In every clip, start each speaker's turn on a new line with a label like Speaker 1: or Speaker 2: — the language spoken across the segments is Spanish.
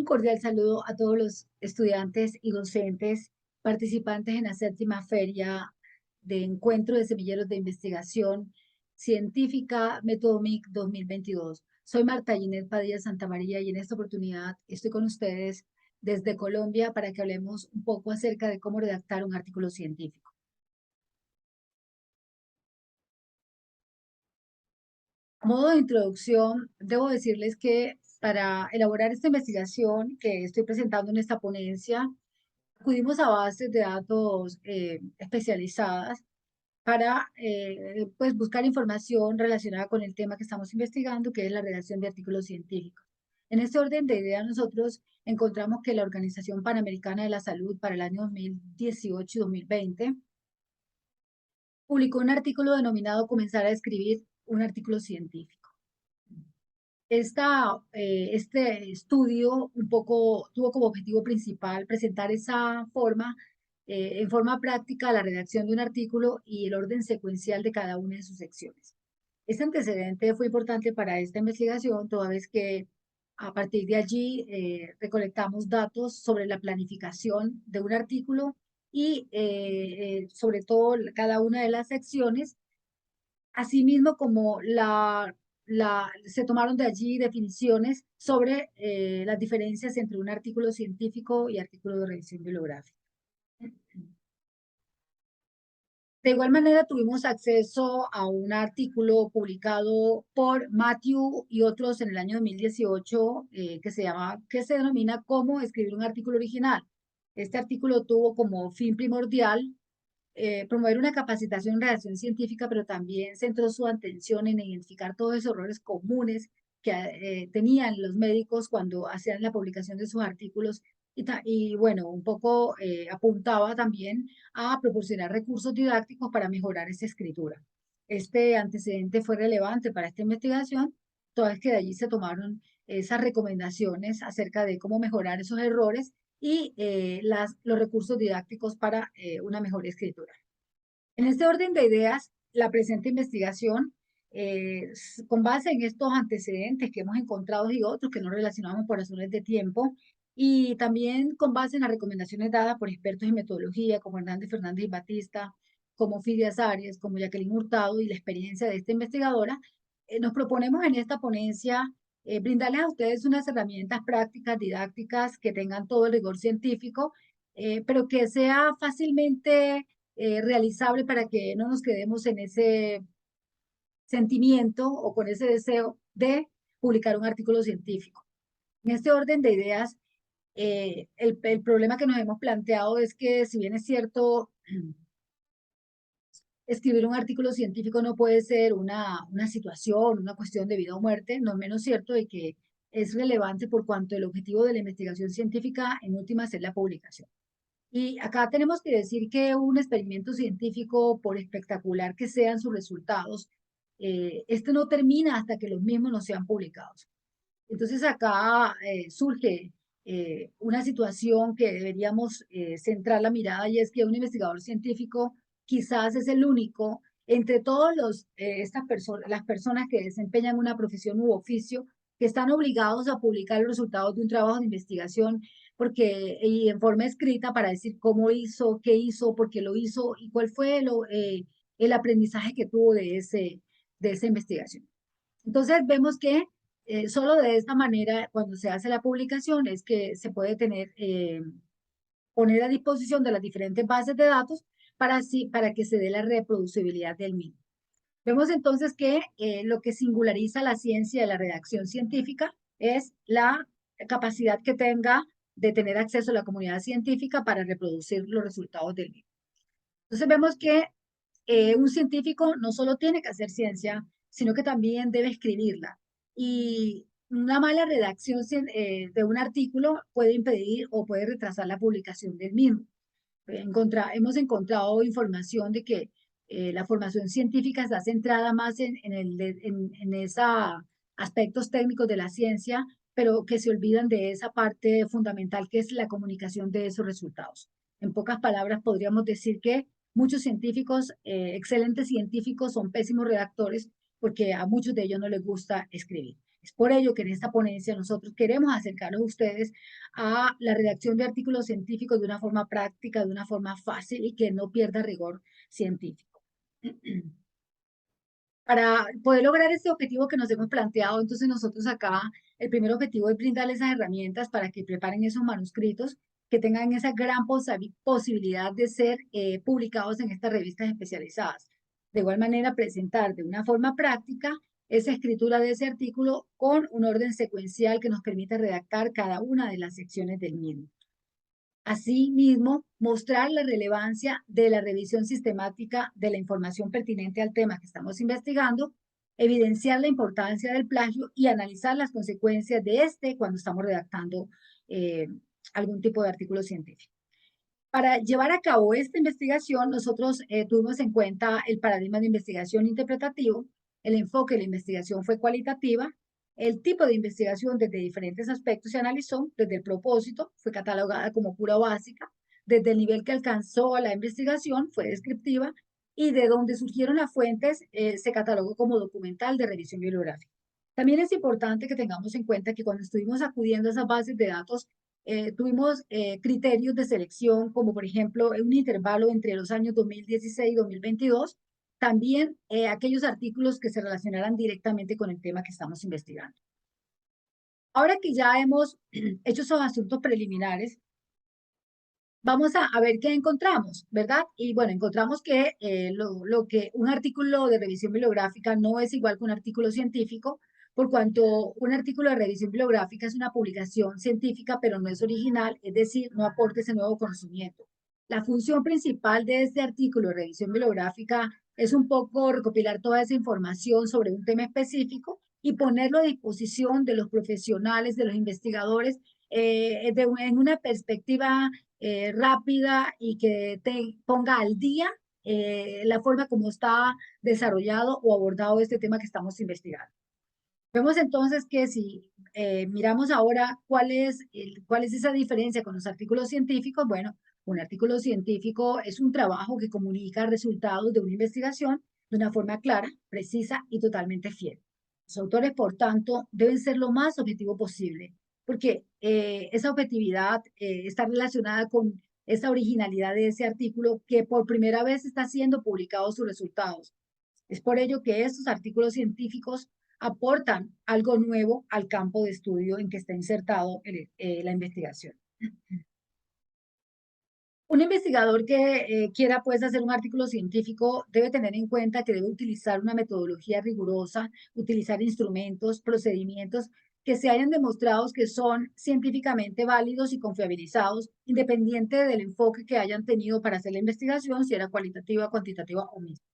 Speaker 1: Un cordial saludo a todos los estudiantes y docentes participantes en la séptima feria de encuentro de semilleros de investigación científica Metodomic 2022. Soy Marta Ginette Padilla Santamaría y en esta oportunidad estoy con ustedes desde Colombia para que hablemos un poco acerca de cómo redactar un artículo científico. A modo de introducción, debo decirles que para elaborar esta investigación que estoy presentando en esta ponencia, acudimos a bases de datos especializadas para pues buscar información relacionada con el tema que estamos investigando, que es la redacción de artículos científicos. En este orden de ideas, nosotros encontramos que la Organización Panamericana de la Salud para el año 2018 y 2020 publicó un artículo denominado Comenzar a escribir un artículo científico. Este estudio un poco tuvo como objetivo principal presentar en forma práctica la redacción de un artículo y el orden secuencial de cada una de sus secciones. Este antecedente fue importante para esta investigación, toda vez que a partir de allí recolectamos datos sobre la planificación de un artículo y sobre todo cada una de las secciones, asimismo como se tomaron de allí definiciones sobre las diferencias entre un artículo científico y artículo de revisión bibliográfica. De igual manera, tuvimos acceso a un artículo publicado por Matthew y otros en el año 2018 que se denomina Cómo escribir un artículo original. Este artículo tuvo como fin primordial promover una capacitación en redacción científica, pero también centró su atención en identificar todos esos errores comunes que tenían los médicos cuando hacían la publicación de sus artículos y bueno, un poco apuntaba también a proporcionar recursos didácticos para mejorar esa escritura. Este antecedente fue relevante para esta investigación, toda vez que de allí se tomaron esas recomendaciones acerca de cómo mejorar esos errores y los recursos didácticos para una mejor escritura. En este orden de ideas, la presente investigación, con base en estos antecedentes que hemos encontrado y otros que no relacionamos por razones de tiempo, y también con base en las recomendaciones dadas por expertos en metodología como Hernández Fernández y Batista, como Fidias Arias, como Jacqueline Hurtado y la experiencia de esta investigadora, nos proponemos en esta ponencia brindarles a ustedes unas herramientas prácticas, didácticas, que tengan todo el rigor científico, pero que sea fácilmente realizable para que no nos quedemos en ese sentimiento o con ese deseo de publicar un artículo científico. En este orden de ideas, el problema que nos hemos planteado es que, si bien es cierto, escribir un artículo científico no puede ser una situación, una cuestión de vida o muerte, no es menos cierto de que es relevante por cuanto el objetivo de la investigación científica en últimas es la publicación. Y acá tenemos que decir que un experimento científico, por espectacular que sean sus resultados, este no termina hasta que los mismos no sean publicados. Entonces acá surge una situación que deberíamos centrar la mirada, y es que un investigador científico quizás es el único entre todos las personas que desempeñan una profesión u oficio que están obligados a publicar los resultados de un trabajo de investigación y en forma escrita para decir cómo hizo, qué hizo, por qué lo hizo y cuál fue el aprendizaje que tuvo de esa investigación. Entonces vemos que solo de esta manera, cuando se hace la publicación, es que se puede poner a disposición de las diferentes bases de datos para que se dé la reproducibilidad del mismo. Vemos entonces que lo que singulariza la ciencia de la redacción científica es la capacidad que tenga de tener acceso a la comunidad científica para reproducir los resultados del mismo. Entonces vemos que un científico no solo tiene que hacer ciencia, sino que también debe escribirla. Y una mala redacción de un artículo puede impedir o puede retrasar la publicación del mismo. Hemos encontrado información de que la formación científica está centrada más en esos aspectos técnicos de la ciencia, pero que se olvidan de esa parte fundamental que es la comunicación de esos resultados. En pocas palabras, podríamos decir que muchos científicos, excelentes científicos, son pésimos redactores porque a muchos de ellos no les gusta escribir. Es por ello que en esta ponencia nosotros queremos acercarlos a ustedes a la redacción de artículos científicos de una forma práctica, de una forma fácil y que no pierda rigor científico. Para poder lograr este objetivo que nos hemos planteado, entonces nosotros acá, el primer objetivo es brindarles esas herramientas para que preparen esos manuscritos, que tengan esa gran posibilidad de ser publicados en estas revistas especializadas. De igual manera, presentar de una forma práctica esa escritura de ese artículo con un orden secuencial que nos permita redactar cada una de las secciones del mismo. Asimismo, mostrar la relevancia de la revisión sistemática de la información pertinente al tema que estamos investigando, evidenciar la importancia del plagio y analizar las consecuencias de este cuando estamos redactando algún tipo de artículo científico. Para llevar a cabo esta investigación, nosotros tuvimos en cuenta el paradigma de investigación interpretativo, el enfoque de la investigación fue cualitativa, el tipo de investigación desde diferentes aspectos se analizó, desde el propósito, fue catalogada como pura básica, desde el nivel que alcanzó la investigación, fue descriptiva, y de donde surgieron las fuentes, se catalogó como documental de revisión bibliográfica. También es importante que tengamos en cuenta que cuando estuvimos acudiendo a esas bases de datos, tuvimos criterios de selección, como por ejemplo un intervalo entre los años 2016 y 2022, también aquellos artículos que se relacionaran directamente con el tema que estamos investigando. Ahora que ya hemos hecho esos asuntos preliminares, vamos a ver qué encontramos, ¿verdad? Y bueno, encontramos que lo que un artículo de revisión bibliográfica no es igual que un artículo científico, por cuanto un artículo de revisión bibliográfica es una publicación científica, pero no es original, es decir, no aporta ese nuevo conocimiento. La función principal de este artículo de revisión bibliográfica es un poco recopilar toda esa información sobre un tema específico y ponerlo a disposición de los profesionales, de los investigadores, en una perspectiva rápida y que te ponga al día la forma como está desarrollado o abordado este tema que estamos investigando. Vemos entonces que si miramos ahora cuál es esa diferencia con los artículos científicos, bueno, un artículo científico es un trabajo que comunica resultados de una investigación de una forma clara, precisa y totalmente fiel. Los autores, por tanto, deben ser lo más objetivo posible, porque esa objetividad está relacionada con esa originalidad de ese artículo que por primera vez está siendo publicado sus resultados. Es por ello que estos artículos científicos aportan algo nuevo al campo de estudio en que está insertado la investigación. Un investigador que quiera pues hacer un artículo científico debe tener en cuenta que debe utilizar una metodología rigurosa, utilizar instrumentos, procedimientos que se hayan demostrado que son científicamente válidos y confiabilizados, independiente del enfoque que hayan tenido para hacer la investigación, si era cualitativa, cuantitativa o mixta.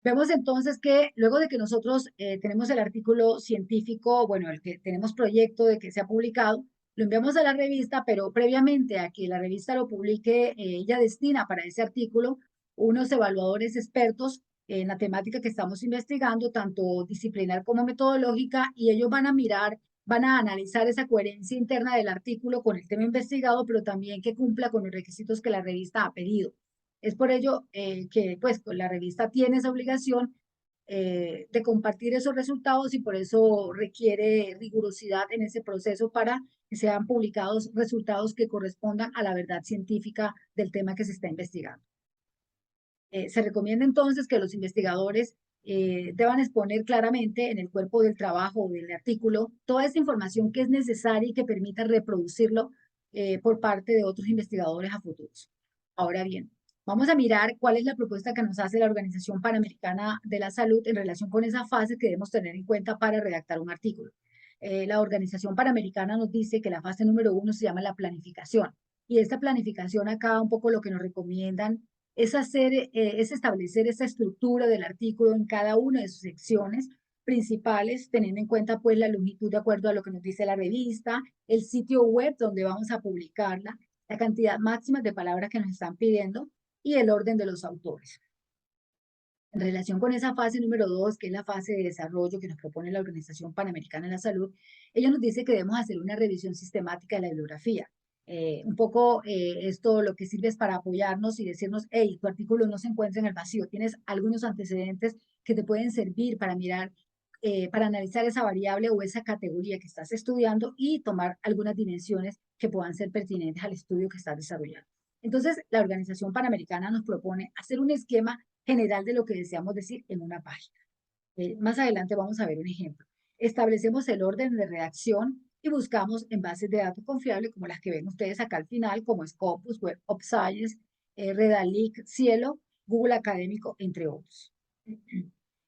Speaker 1: Vemos entonces que luego de que nosotros tenemos el artículo científico, bueno, el que tenemos proyecto de que se ha publicado, lo enviamos a la revista, pero previamente a que la revista lo publique, ella destina para ese artículo unos evaluadores expertos en la temática que estamos investigando, tanto disciplinar como metodológica, y ellos van a mirar, van a analizar esa coherencia interna del artículo con el tema investigado, pero también que cumpla con los requisitos que la revista ha pedido. Es por ello que pues, la revista tiene esa obligación de compartir esos resultados y por eso requiere rigurosidad en ese proceso para que sean publicados resultados que correspondan a la verdad científica del tema que se está investigando. Se recomienda entonces que los investigadores deban exponer claramente en el cuerpo del trabajo o del artículo toda esa información que es necesaria y que permita reproducirlo por parte de otros investigadores a futuros. Ahora bien, vamos a mirar cuál es la propuesta que nos hace la Organización Panamericana de la Salud en relación con esa fase que debemos tener en cuenta para redactar un artículo. La Organización Panamericana nos dice que la fase número 1 se llama la planificación. Y esta planificación acá un poco lo que nos recomiendan es establecer esa estructura del artículo en cada una de sus secciones principales, teniendo en cuenta pues la longitud de acuerdo a lo que nos dice la revista, el sitio web donde vamos a publicarla, la cantidad máxima de palabras que nos están pidiendo y el orden de los autores. En relación con esa fase número 2, que es la fase de desarrollo que nos propone la Organización Panamericana de la Salud, ella nos dice que debemos hacer una revisión sistemática de la bibliografía. Un poco esto lo que sirve es para apoyarnos y decirnos, hey, tu artículo no se encuentra en el vacío, tienes algunos antecedentes que te pueden servir para mirar para analizar esa variable o esa categoría que estás estudiando y tomar algunas dimensiones que puedan ser pertinentes al estudio que estás desarrollando. Entonces, la Organización Panamericana nos propone hacer un esquema general de lo que deseamos decir en una página. Más adelante vamos a ver un ejemplo. Establecemos el orden de redacción y buscamos en bases de datos confiables como las que ven ustedes acá al final, como Scopus, Web of Science, Redalyc, Cielo, Google Académico, entre otros.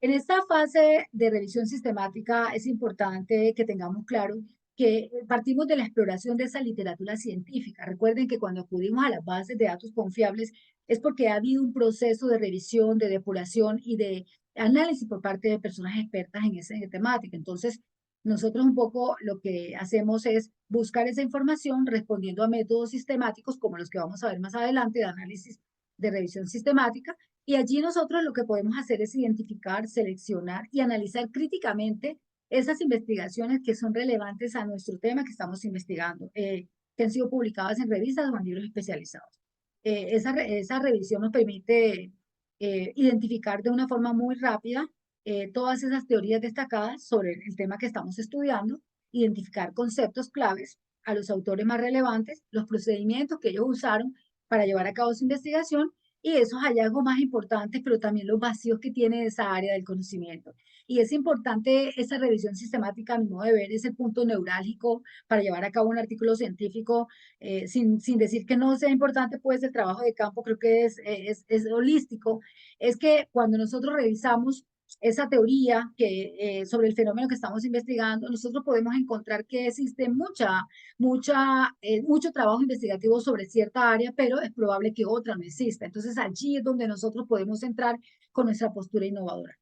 Speaker 1: En esta fase de revisión sistemática es importante que tengamos claro que partimos de la exploración de esa literatura científica. Recuerden que cuando acudimos a las bases de datos confiables es porque ha habido un proceso de revisión, de depuración y de análisis por parte de personas expertas en esa temática. Entonces, nosotros un poco lo que hacemos es buscar esa información respondiendo a métodos sistemáticos como los que vamos a ver más adelante de análisis de revisión sistemática, y allí nosotros lo que podemos hacer es identificar, seleccionar y analizar críticamente esas investigaciones que son relevantes a nuestro tema que estamos investigando, que han sido publicadas en revistas o en libros especializados. Esa revisión nos permite identificar de una forma muy rápida todas esas teorías destacadas sobre el tema que estamos estudiando, identificar conceptos claves a los autores más relevantes, los procedimientos que ellos usaron para llevar a cabo su investigación y esos hallazgos más importantes, pero también los vacíos que tiene esa área del conocimiento. Y es importante esa revisión sistemática, a mi modo de ver, es el punto neurálgico para llevar a cabo un artículo científico, sin decir que no sea importante, pues el trabajo de campo creo que es holístico. Es que cuando nosotros revisamos esa teoría sobre el fenómeno que estamos investigando, nosotros podemos encontrar que existe mucho trabajo investigativo sobre cierta área, pero es probable que otra no exista. Entonces allí es donde nosotros podemos entrar con nuestra postura innovadora.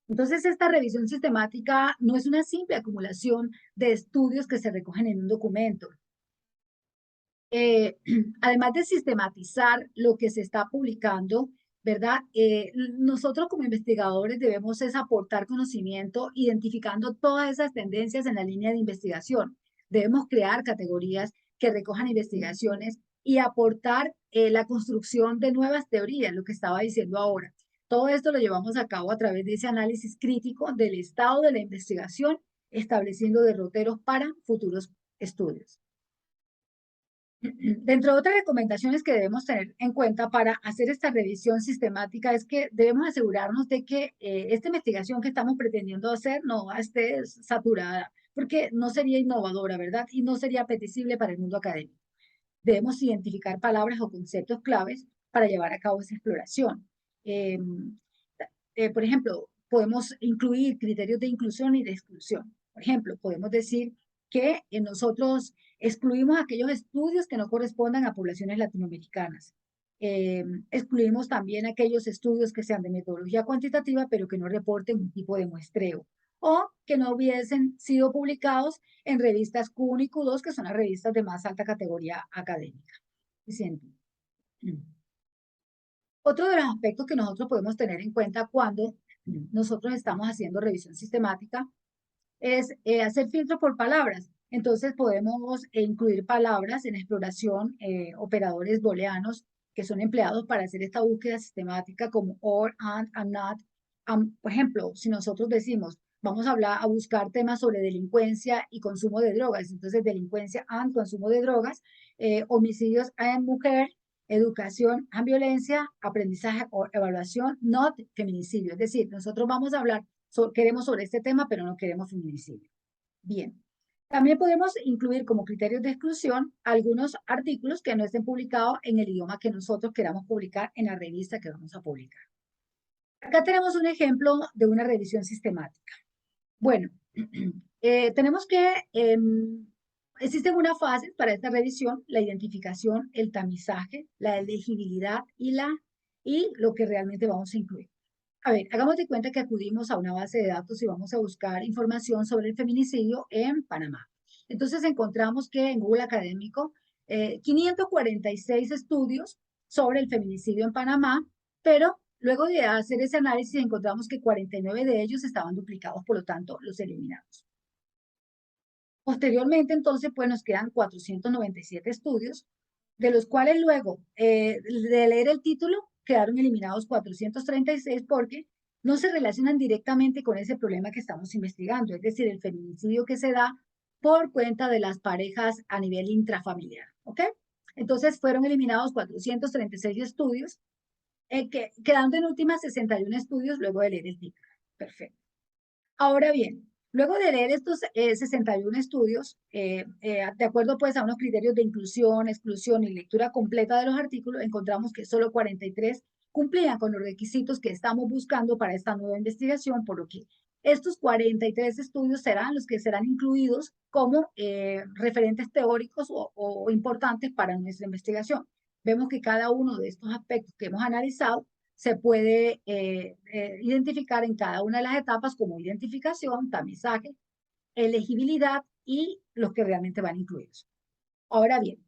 Speaker 1: Entonces esta revisión sistemática no es una simple acumulación de estudios que se recogen en un documento. Además de sistematizar lo que se está publicando, ¿verdad? Nosotros como investigadores debemos es aportar conocimiento identificando todas esas tendencias en la línea de investigación. Debemos crear categorías que recojan investigaciones y aportar la construcción de nuevas teorías, lo que estaba diciendo ahora. Todo esto lo llevamos a cabo a través de ese análisis crítico del estado de la investigación, estableciendo derroteros para futuros estudios. Dentro de otras recomendaciones que debemos tener en cuenta para hacer esta revisión sistemática es que debemos asegurarnos de que esta investigación que estamos pretendiendo hacer no esté saturada, porque no sería innovadora, ¿verdad? Y no sería apetecible para el mundo académico. Debemos identificar palabras o conceptos claves para llevar a cabo esa exploración. Eh, por ejemplo, podemos incluir criterios de inclusión y de exclusión. Por ejemplo, podemos decir que nosotros excluimos aquellos estudios que no correspondan a poblaciones latinoamericanas. Excluimos también aquellos estudios que sean de metodología cuantitativa, pero que no reporten un tipo de muestreo o que no hubiesen sido publicados en revistas Q1 y Q2, que son las revistas de más alta categoría académica. Otro de los aspectos que nosotros podemos tener en cuenta cuando nosotros estamos haciendo revisión sistemática es hacer filtro por palabras. Entonces podemos incluir palabras en exploración, operadores booleanos que son empleados para hacer esta búsqueda sistemática como or, and not. Por ejemplo, si nosotros decimos, vamos a buscar temas sobre delincuencia y consumo de drogas, entonces delincuencia and consumo de drogas, homicidios and mujer, educación and violencia, aprendizaje o evaluación, not feminicidio. Es decir, nosotros vamos a hablar queremos sobre este tema, pero no queremos feminicidio. Bien. También podemos incluir como criterios de exclusión algunos artículos que no estén publicados en el idioma que nosotros queramos publicar en la revista que vamos a publicar. Acá tenemos un ejemplo de una revisión sistemática. Bueno, tenemos que, existen unas fases para esta revisión: la identificación, el tamizaje, la elegibilidad y lo que realmente vamos a incluir. A ver, hagamos de cuenta que acudimos a una base de datos y vamos a buscar información sobre el feminicidio en Panamá. Entonces encontramos que en Google Académico 546 estudios sobre el feminicidio en Panamá, pero luego de hacer ese análisis encontramos que 49 de ellos estaban duplicados, por lo tanto los eliminamos. Posteriormente, entonces, pues nos quedan 497 estudios, de los cuales luego de leer el título quedaron eliminados 436 porque no se relacionan directamente con ese problema que estamos investigando, es decir, el feminicidio que se da por cuenta de las parejas a nivel intrafamiliar, ¿ok? Entonces fueron eliminados 436 estudios, quedando en últimas 61 estudios luego de leer el título. Perfecto. Ahora bien, luego de leer estos 61 estudios, de acuerdo pues a unos criterios de inclusión, exclusión y lectura completa de los artículos, encontramos que solo 43 cumplían con los requisitos que estamos buscando para esta nueva investigación, por lo que estos 43 estudios serán los que serán incluidos como referentes teóricos o importantes para nuestra investigación. Vemos que cada uno de estos aspectos que hemos analizado se puede identificar en cada una de las etapas como identificación, tamizaje, elegibilidad y los que realmente van incluidos. Ahora bien,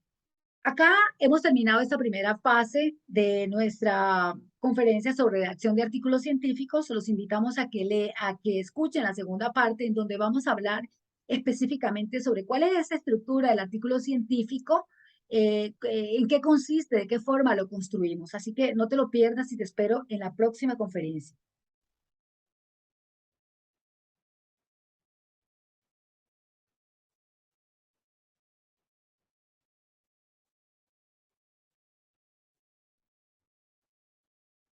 Speaker 1: acá hemos terminado esta primera fase de nuestra conferencia sobre redacción de artículos científicos. Los invitamos a que escuchen la segunda parte en donde vamos a hablar específicamente sobre cuál es esa estructura del artículo científico, en qué consiste, de qué forma lo construimos. Así que no te lo pierdas y te espero en la próxima conferencia.